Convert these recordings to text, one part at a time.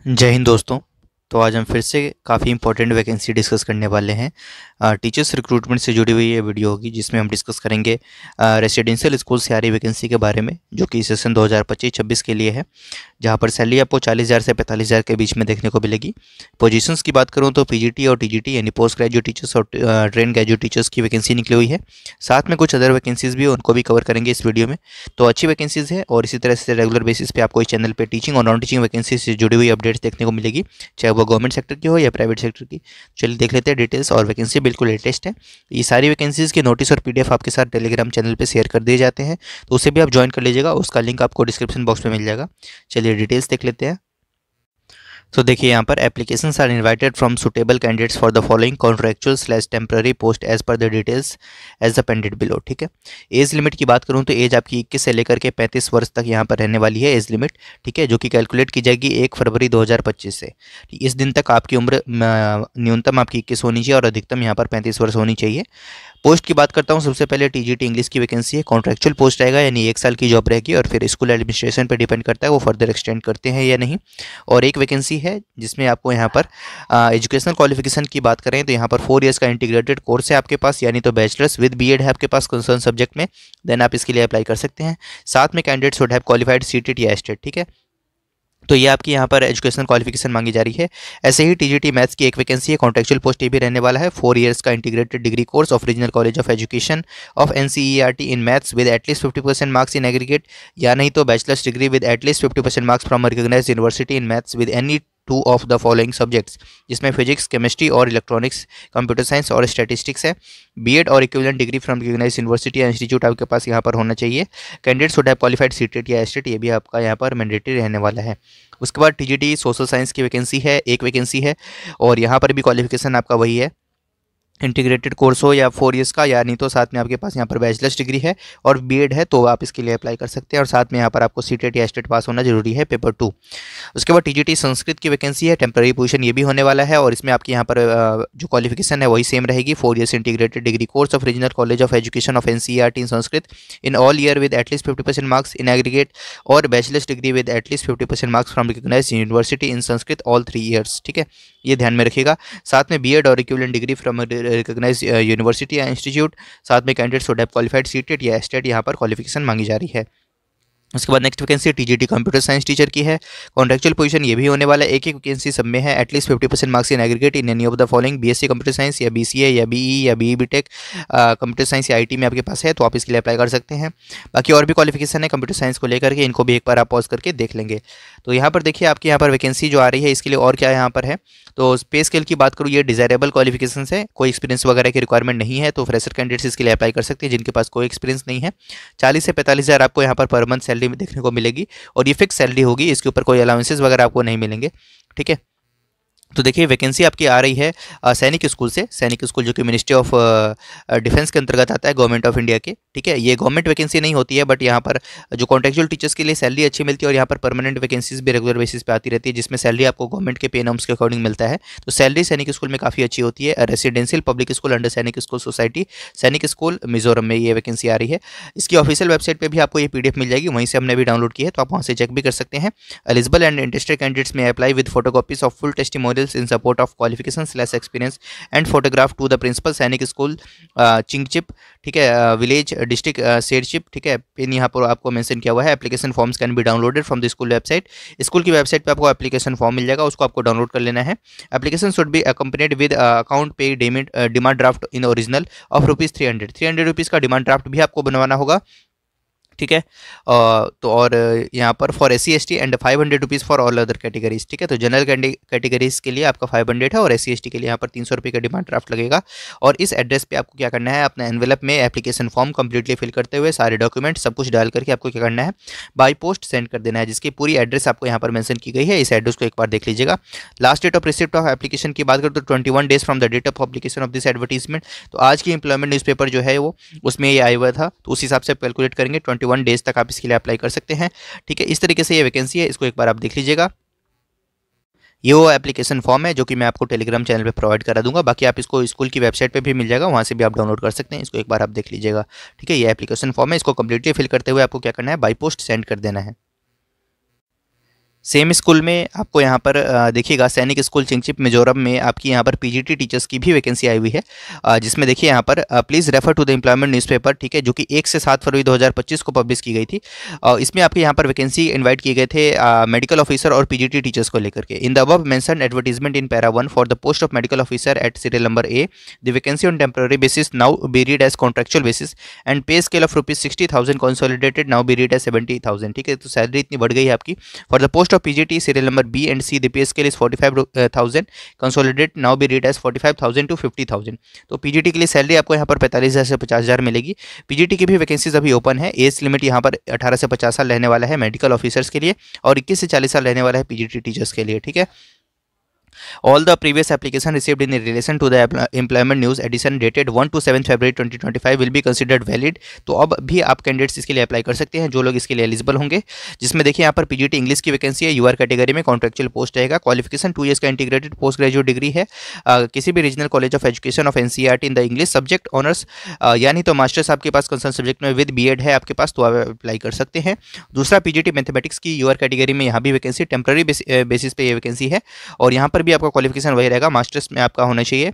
जय हिंद दोस्तों। तो आज हम फिर से काफ़ी इंपॉर्टेंट वैकेंसी डिस्कस करने वाले हैं। टीचर्स रिक्रूटमेंट से जुड़ी हुई ये वीडियो होगी जिसमें हम डिस्कस करेंगे रेसिडेंशियल स्कूल से आ रही वैकेंसी के बारे में, जो कि सेशन 2025-26 के लिए है, जहां पर सैलरी आपको 40,000 से 45,000 के बीच में देखने को मिलेगी। पोजीशंस की बात करूं तो पीजीटी और टीजीटी यानी पोस्ट ग्रेजुएट टीचर्स और ट्रेन ग्रेजुएट टीचर्स की वैकेंसी निकली हुई है। साथ में कुछ अदर वैकेंसीज़ भी, उनको भी कवर करेंगे इस वीडियो में। तो अच्छी वैकेंसीज़ है और इसी तरह से रेगुलर बेसिस पे आपको इस चैनल पर टीचिंग और नॉन टीचिंग वैकेंसी से जुड़ी हुई अपडेट्स देखने को मिलेगी, चाहे वो गवर्नमेंट सेक्टर की हो या प्राइवेट सेक्टर की। चलिए देख लेते हैं डिटेल्स। और वैकेंसी बिल्कुल लेटेस्ट है। ये सारी वैकेंसीज़ के नोटिस और पीडीएफ आपके साथ टेलीग्राम चैनल पे शेयर कर दिए जाते हैं, तो उसे भी आप ज्वाइन कर लीजिएगा। उसका लिंक आपको डिस्क्रिप्शन बॉक्स में मिल जाएगा। चलिए डिटेल्स देख लेते हैं। तो देखिए यहाँ पर applications are invited from suitable candidates for the following contractual temporary post as per the details as the appended below. ठीक है। एज लिमिट की बात करूँ तो एज आपकी 21 से लेकर के 35 वर्ष तक यहाँ पर रहने वाली है एज लिमिट। ठीक है, जो कि कैलकुलेट की जाएगी 1 फरवरी 2025 से। इस दिन तक आपकी उम्र न्यूनतम आपकी 21 होनी चाहिए और अधिकतम यहाँ पर 35 वर्ष होनी चाहिए। पोस्ट की बात करता हूँ, सबसे पहले टीजीटी इंग्लिश की वैकेंसी है। कॉन्ट्रैक्चुअल पोस्ट रहेगा, यानी 1 साल की जॉब रहेगी और फिर स्कूल एडमिनिस्ट्रेशन पर डिपेंड करता है वो फर्दर एक्सटेंड करते हैं या नहीं। और एक वैकेंसी है जिसमें आपको यहाँ पर एजुकेशनल क्वालिफिकेशन की बात करें तो यहाँ पर 4 इयर्स का इंटीग्रेटेड कोर्स है आपके पास, यानी तो बैचलर्स विद बीएड है आपके पास कंसर्न सब्जेक्ट में, देन आप इसके लिए अप्लाई कर सकते हैं। साथ में candidate should have qualified CTET या एस्टेट। ठीक है, तो ये आपकी यहाँ पर एजुकेशनल क्वालिफिकेशन मांगी जा रही है। ऐसे ही टीजीटी मैथ्स की एक वैकेंसी है, कॉन्ट्रैक्चुअल पोस्ट ये भी रहने वाला है। 4 इयर्स का integrated degree course of regional college of education of NCERT in maths with at least 50% marks in aggregate, या नहीं तो bachelors degree with at least 50% marks from recognised university in maths with any 2 of the following subjects, जिसमें physics, chemistry और electronics, computer science और statistics है। BEd और equivalent degree from recognised university या institute आपके पास यहाँ पर होना चाहिए। Candidate should have qualified CTET या एस्टेट, ये भी आपका यहाँ पर मैंडेटरी रहने वाला है। उसके बाद टीजीटी सोशल साइंस की वैकेंसी है, एक वैकेंसी है, और यहाँ पर भी क्वालिफिकेशन आपका वही है, इंटीग्रेटेड कोर्स हो या 4 इयर्स का, या नहीं तो साथ में आपके पास यहाँ पर बैचलर्स डिग्री है और बीएड है, तो आप इसके लिए अप्लाई कर सकते हैं। और साथ में यहाँ पर आपको सीटेट या एस्टेट पास होना जरूरी है, पेपर 2। उसके बाद टीजीटी संस्कृत की वैकेंसी है, टेम्पररी पोजीशन ये भी होने वाला है, और इसमें आपकी यहाँ पर जो क्वालिफिकेशन है वही सेम रहेगी। 4 years integrated degree course of regional college of education of NCERT in Sanskrit in all year with at least 50% marks in aggregate, और bachelors degree with at least 50% marks from recognised university in Sanskrit all 3 years. ठीक है, ये ध्यान में रखिएगा। साथ में BEd और equivalent degree from recognised university या इंस्टीट्यूट, साथ में candidate should have qualified CTET या एस्टेट यहाँ पर क्वालिफिकेशन मांगी जा रही है। उसके बाद next vacancy TGT computer science teacher की है, कॉन्ट्रैक्चुअल पोजीशन ये भी होने वाला है। एक वैकेंसी सब में है, at least 50% marks in aggregate in any of the following, BSc computer science या बीसीए या बीई या बीई बीटेक कंप्यूटर साइंस या आईटी में आपके पास है, तो आप इसके लिए अप्लाई कर सकते हैं। बाकी और भी क्वालिफिकेशन है कंप्यूटर साइंस को लेकर के, इनको भी एक बार आप पॉज करके देख लेंगे। तो यहाँ पर देखिए आपके यहाँ पर वैकेंसी जो आ रही है इसके लिए और क्या यहाँ पर है। तो पे स्केल की बात करूँ, ये डिजायरेबल क्वालिफिकेशन है, कोई एक्सपीरियंस वगैरह की रिक्वायरमेंट नहीं है, तो फ्रेशर कैंडिडेट्स इसके लिए अप्लाई कर सकते हैं जिनके पास कोई एक्सपीरियंस नहीं है। 40 से 45,000 आपको यहाँ पर मंथ सैलरी में देखने को मिलेगी, और ये फिक्स सैलरी होगी, इसके ऊपर कोई अलाउंसेस वगैरह आपको नहीं मिलेंगे। ठीक है, तो देखिए वैकेंसी आपकी आ रही है सैनिक स्कूल से। सैनिक स्कूल जो कि मिनिस्ट्री ऑफ डिफेंस के अंतर्गत आता है, गवर्नमेंट ऑफ इंडिया के। ठीक है, ये गवर्नमेंट वैकेंसी नहीं होती है, बट यहाँ पर जो कॉन्ट्रैक्चुअल टीचर्स के लिए सैलरी अच्छी मिलती है, और यहाँ पर परमानेंट वैकेंसीज भी रेगुलर बेसिस पे आती रहती है, जिसमें सैलरी आपको गवर्नमेंट के पे नॉर्म्स के अकॉर्डिंग मिलता है। तो सैलरी सैनिक स्कूल में काफ़ी अच्छी होती है। रेसिडेंशियल पब्लिक स्कूल अंडर सैनिक स्कूल सोसाइटी, सैनिक स्कूल मिजोरम में ये वैकेंसी आ रही है। इसकी ऑफिशियल वेबसाइट पर भी आपको ये पीडीएफ मिल जाएगी, वहीं से हमने भी डाउनलोड की है, तो आप वहाँ से चेक भी कर सकते हैं। Eligible and interested candidates may apply with photocopies of full testimonials in support of qualification experience and photograph to the principal Sainik school Chingchip. ठीक है, विलेज डिस्ट्रिक्ट शेरचिप। ठीक है, पिन यहाँ पर आपको मेंशन किया हुआ है। Application forms can be downloaded from the school website. School की वेबसाइट पे आपको एप्लीकेशन फॉर्म मिल जाएगा, उसको आपको डाउनलोड कर लेना है। Application should be accompanied with account pay demand draft in original of ₹300। ₹300 का डिमांड ड्राफ्ट भी आपको बनवाना होगा। ठीक है, तो और यहाँ पर for SC/ST and ₹500 for all other categories. ठीक है, तो जनरल कैटेगरीज के लिए आपका 500 है, और SC/ST के लिए यहाँ पर ₹300 का डिमांड ड्राफ्ट लगेगा। और इस एड्रेस पे आपको क्या करना है, अपने एनवेलप में एप्लीकेशन फॉर्म कंप्लीटली फिल करते हुए सारे डॉक्यूमेंट सब कुछ डाल करके आपको क्या करना है, बाई पोस्ट सेंड कर देना है, जिसकी पूरी एड्रेस आपको यहाँ पर मेंशन की गई है। इस एड्रेस को एक बार देख लीजिएगा। Last date of receipt of application की बात करें तो 21 days from the date of publication of this advertisement. तो आज की इंप्लॉयमेंट न्यूज़पेपर जो है वो उसमें ये आया हुआ था, तो उस हिसाब से कैलकुलेट करेंगे 21 डेज तक आप इसके लिए अप्लाई कर सकते हैं। ठीक है, इस तरीके से ये वैकेंसी है, इसको एक बार आप देख लीजिएगा। ये वो एप्लीकेशन फॉर्म है जो कि मैं आपको टेलीग्राम चैनल पे प्रोवाइड करा दूंगा, बाकी आप इसको स्कूल की वेबसाइट पे भी मिल जाएगा, वहाँ से भी आप डाउनलोड कर सकते हैं। इसको एक बार आप देख लीजिएगा। ठीक है, ये एप्लीकेशन फॉर्म है, इसको कम्प्लीटली फिल करते हुए आपको क्या करना है, बाई पोस्ट सेंड कर देना है। सेम स्कूल में आपको यहाँ पर देखिएगा सैनिक स्कूल चिंगचिप मिजोरम में आपकी यहाँ पर पीजीटी टीचर्स की भी वैकेंसी आई हुई है, जिसमें देखिए यहाँ पर please refer to the employment newspaper, ठीक है, जो कि 1 से 7 फरवरी 2025 को पब्लिश की गई थी। इसमें आपके यहाँ पर वैकेंसी इन्वाइट किए गए थे मेडिकल ऑफिसर और पीजीटी टीचर्स को लेकर के। In the above mentioned advertisement in para 1 for the post of medical officer at serial number A, the vacancy on temporary basis now be read as contractual basis and pay scale of ₹60,000 consolidated now be read as 70,000, ठीक है। तो salary इतनी बढ़ गई है आपकी। For the post of PGT serial number B and C the pay scale is 45,000 consolidate now be read as 45,000 to 50,000। तो PGT के लिए सैलरी आपको यहाँ पर 45,000 से 50,000 मिलेगी। पीजीटी की भी वैकेंसीज अभी ओपन है। एज लिमिट यहाँ पर 18 से 50 साल रहने वाला है मेडिकल ऑफिसर्स के लिए और 21 से 40 साल रहने वाला है पीजीटी टीचर्स के लिए, ठीक है। All the previous application received in relation to the employment news edition dated 1 to 7 February 2025 will be considered valid। तो अब भी आप कैंडिडेट्स इसके लिए अप्लाई कर सकते हैं जो लोग इसके लिए एलिजिबल होंगे, जिसमें देखिए यहाँ पर पीजीटी इंग्लिश की वैकेंसी है, यूआर कैटेगरी में कॉन्ट्रेक्चुअल पोस्ट रहेगा। क्वालिफिकेशन 2 ईयर्स का इंटीग्रेटेड पोस्ट ग्रेजुएट डिग्री है किसी भी regional college of education of NCERT in the English subject honours, यानी तो मास्टर्स आपके पास कंसर्न सब्जेक्ट में विद बीएड है आपके पास, तो आप अप्लाई कर सकते हैं। दूसरा पीजीटी मैथमेटिक्स की यूआर कैटेगरी में यहाँ भी वैकेंसी टेम्पररी बेसिस पे ये वैकेंसी है और यहाँ पर भी आपका क्वालिफिकेशन वही रहेगा, मास्टर्स में आपका होना चाहिए,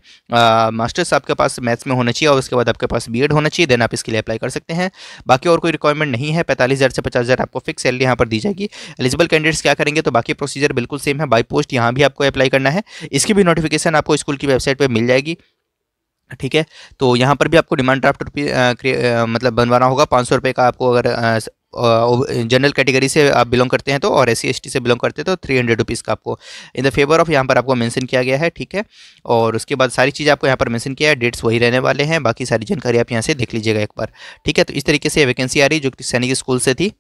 मास्टर्स आपके पास मैथ्स में होना चाहिए और उसके बाद आपके पास बीएड होना चाहिए, देन आप इसके लिए अप्लाई कर सकते हैं। बाकी और कोई रिक्वायरमेंट नहीं है। 45,000 से 50,000 आपको फिक्स सैलरी यहाँ पर दी जाएगी। एलिजिबल कैंडिडेट्स क्या करेंगे, तो बाकी प्रोसीजर बिल्कुल सेम है, बाई पोस्ट यहाँ भी आपको अप्लाई करना है। इसकी भी नोटिफिकेशन आपको स्कूल की वेबसाइट पर मिल जाएगी, ठीक है। तो यहाँ पर भी आपको डिमांड ड्राफ्ट मतलब बनवाना होगा 500 रुपये का आपको, अगर जनरल कैटेगरी से आप बिलोंग करते हैं तो, और SC/ST से बिलोंग करते हैं तो 300 रुपीज़ का आपको इन द फेवर ऑफ यहाँ पर आपको मेंशन किया गया है, ठीक है। और उसके बाद सारी चीज़ आपको यहाँ पर मेंशन किया है, डेट्स वही रहने वाले हैं, बाकी सारी जानकारी आप यहाँ से देख लीजिएगा एक बार, ठीक है। तो इस तरीके से वैकेंसी आ रही है जो कि सैनिक स्कूल से थी।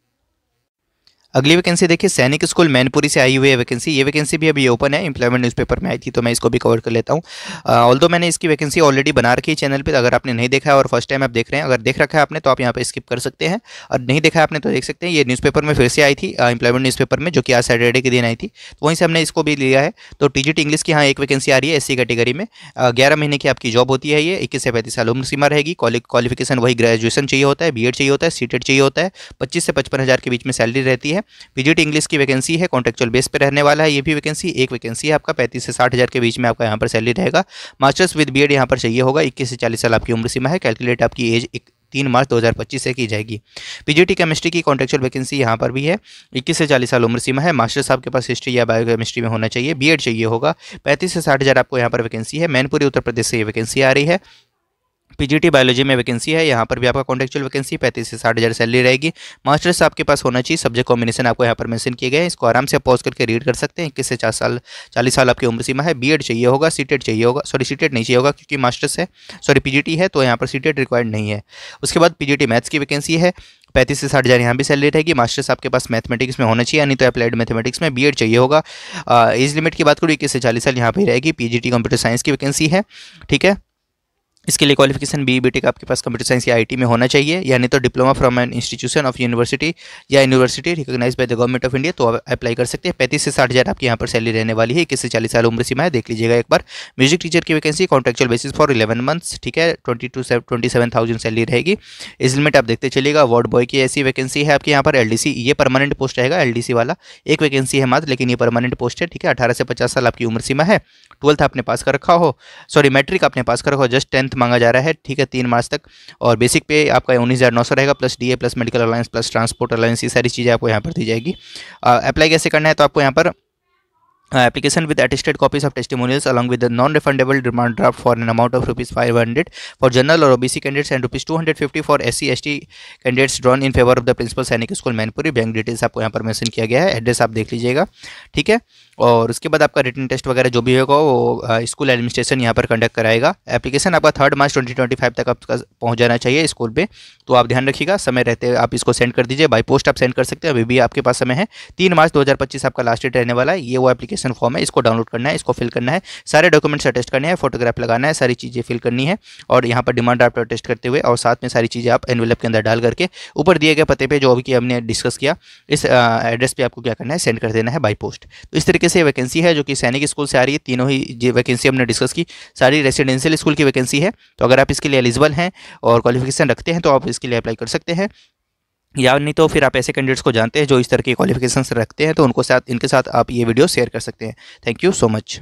अगली वैकेंसी देखिए सैनिक स्कूल मैनपुरी से आई हुई है वैकेंसी। ये वैकेंसी भी अभी ओपन है, एम्प्लॉयमेंट न्यूज़पेपर में आई थी तो मैं इसको भी कवर कर लेता हूँ। ऑल्दो मैंने इसकी वैकेंसी ऑलरेडी बना रखी है चैनल पे, अगर आपने नहीं देखा है और फर्स्ट टाइम आप देख रहे हैं, अगर देख रखा है आपने तो आप यहाँ पे स्किप कर सकते हैं, और नहीं देखा है आपने तो देख सकते हैं। ये न्यूज़पेपर में फिर से आई थी, एम्प्लॉयमेंट न्यूज़पेपर में, जो कि आज सैटरडे के दिन आई थी, तो वहीं से हमने इसको भी लिया है। तो टीजीटी इंग्लिश की यहाँ एक वैकेंसी आ रही है SC कैटेगरी में, 11 महीने की आपकी जॉब होती है। ये 21 से 35 साल उम्र सीमा रहेगी। क्वालिफिकेशन वही ग्रेजुएशन चाहिए होता है, बीएड चाहिए होता है, सीटेड चाहिए होता है। 25 से 55,000 के बीच में सैलरी रहती है। पीजीटी इंग्लिश की वैकेंसी है, कॉन्ट्रेक्चुअल बेस पे रहने वाला है। ये भी वैकेंसी एक वैकेंसी है आपका, 35 से 60,000 के बीच में आपका यहाँ पर सैलरी रहेगा। मास्टर्स विद बीएड यहाँ पर चाहिए होगा। 21 से 40 साल आपकी उम्र सीमा है। कैलकुलेट आपकी एज 3 मार्च 2025 से की जाएगी। पीजीटी केमिस्ट्री की कॉन्ट्रेक्चुअल वैकेंसी यहाँ पर भी है। 21 से 40 साल उम्र सीमा है। मास्टर्स आपके पास हिस्ट्री या बायोकेमिस्ट्री में होना चाहिए। बीएड चाहिए होगा। 35 से 60,000 आपको यहाँ पर वैकेंसी है। मैनपुरी उत्तर प्रदेश से ये वैकेंसी आ रही है। पीजीटी बायोलॉजी में वैकेंसी है, यहाँ पर भी आपका कॉन्ट्रेक्चुअल वैकेंसी 35 से 60,000 सैलरी रहेगी। मास्टर्स आपके पास होना चाहिए। सब्जेक्ट कॉम्बिनेशन आपको यहाँ पर मेंशन किए गए हैं, इसको आराम से पॉज करके रीड कर सकते हैं। 21 से 40 साल आपकी उम्र सीमा है। बीएड चाहिए होगा, सीटेड चाहिए होगा, सॉरी सीटेड नहीं चाहिए होगा क्योंकि मास्टर्स है, सॉरी पीजीटी है तो यहाँ पर सीटेड रिक्वायर्ड नहीं है। उसके बाद पीजीटी मैथ्स की वैकेंसी है, 35 से 60,000 यहाँ भी सैलरी रहेगी। मास्टर्स आपके पास मैथमेटिक्स में होना चाहिए, यानी तो अप्लाइड मैथमेटिक्स में। बीएड चाहिए होगा। एज लिमिट की बात करूँ 21 से 40 साल यहाँ पर रहेगी। पीजीटी कंप्यूटर साइंस की वैकेंसी है, ठीक है। इसके लिए क्वालिफिकेशन BE/BTech आपके पास कंप्यूटर साइंस या IT में होना चाहिए, यानी तो diploma from an institution of university या university recognised by the government of India, तो आप अप्लाई कर सकते हैं। 35 से 60,000 आपकी यहाँ पर सैलरी रहने वाली है। 21 से 40 साल उम्र सीमा है, देख लीजिएगा एक बार। म्यूजिक टीचर की vacancy contractual basis for 11 months, ठीक है। 27,000 सैलरी रहेगी। एज लिमिट आप देखते चलिएगा। वार्ड बॉय की ऐसी वैकेंसी है आपके यहाँ पर। LDC ये परमानेंट पोस्ट रहेगा, LDC वाला एक वैकेंसी है मात्र, लेकिन ये परमानेंट पोस्ट है, ठीक है। 18 से 50 साल आपकी उम्र सीमा है। 12th आपने पास कर रखा हो, सॉरी मैट्रिक आपने पास कर रखा हो, जस्ट 10th मांगा जा रहा है, ठीक है, 3 मार्च तक। और बेसिक पे आपका 19,900 रहेगा, plus DA plus medical allowance plus transport allowance, ये सारी चीज़ें आपको यहाँ पर दी जाएगी। अप्लाई कैसे करना है, तो आपको यहाँ पर application with attested copies of testimonials along with the non-refundable demand draft for an amount of ₹500 for general or OBC candidates and ₹250 for SC/ST candidates drawn in favor of the principal सैनिक school Mainpuri. Bank details आपको यहाँ पर mention किया गया है, address आप देख लीजिएगा, ठीक है। और उसके बाद आपका रिटन टेस्ट वगैरह जो भी होगा वो स्कूल एडमिनिस्ट्रेशन यहाँ पर कंडक्ट कराएगा। एप्लीकेशन आपका 3 मार्च 2025 तक आपका पहुँच जाना चाहिए स्कूल पे, तो आप ध्यान रखिएगा, समय रहते आप इसको सेंड कर दीजिए। बाई पोस्ट आप सेंड कर सकते हैं, अभी भी आपके पास समय है। 3 मार्च 2025 आपका लास्ट डेट रहने वाला है। ये वो एप्लीकेशन फॉर्म है, इसको डाउनलोड करना है, इसको फिल करना है, सारे डॉक्यूमेंट्स अटेस्ट करने हैं, फोटोग्राफ लगाना है, सारी चीज़ें फिल करनी है और यहाँ पर डिमांड ड्राफ्ट अटेस्ट करते हुए और साथ में सारी चीज़ें आप एनवेलप के अंदर डाल करके ऊपर दिए गए पते पे जो अभी हमने डिस्कस किया इस एड्रेस पे आपको क्या करना है, सेंड कर देना है बाई पोस्ट। तो इस तरीके से वैकेंसी है जो कि सैनिक स्कूल से आ रही है। तीनों ही वैकेंसी हमने डिस्कस की, सारी रेसिडेंशियल स्कूल की वैकेंसी है। तो अगर आप इसके लिए एलिजिबल हैं और क्वालिफिकेशन रखते हैं तो आप इसके लिए अप्लाई कर सकते हैं। या नहीं तो फिर आप ऐसे कैंडिडेट्स को जानते हैं जो इस तरह की क्वालिफिकेशंस रखते हैं, तो उनको साथ इनके साथ आप ये वीडियो शेयर कर सकते हैं। Thank you so much.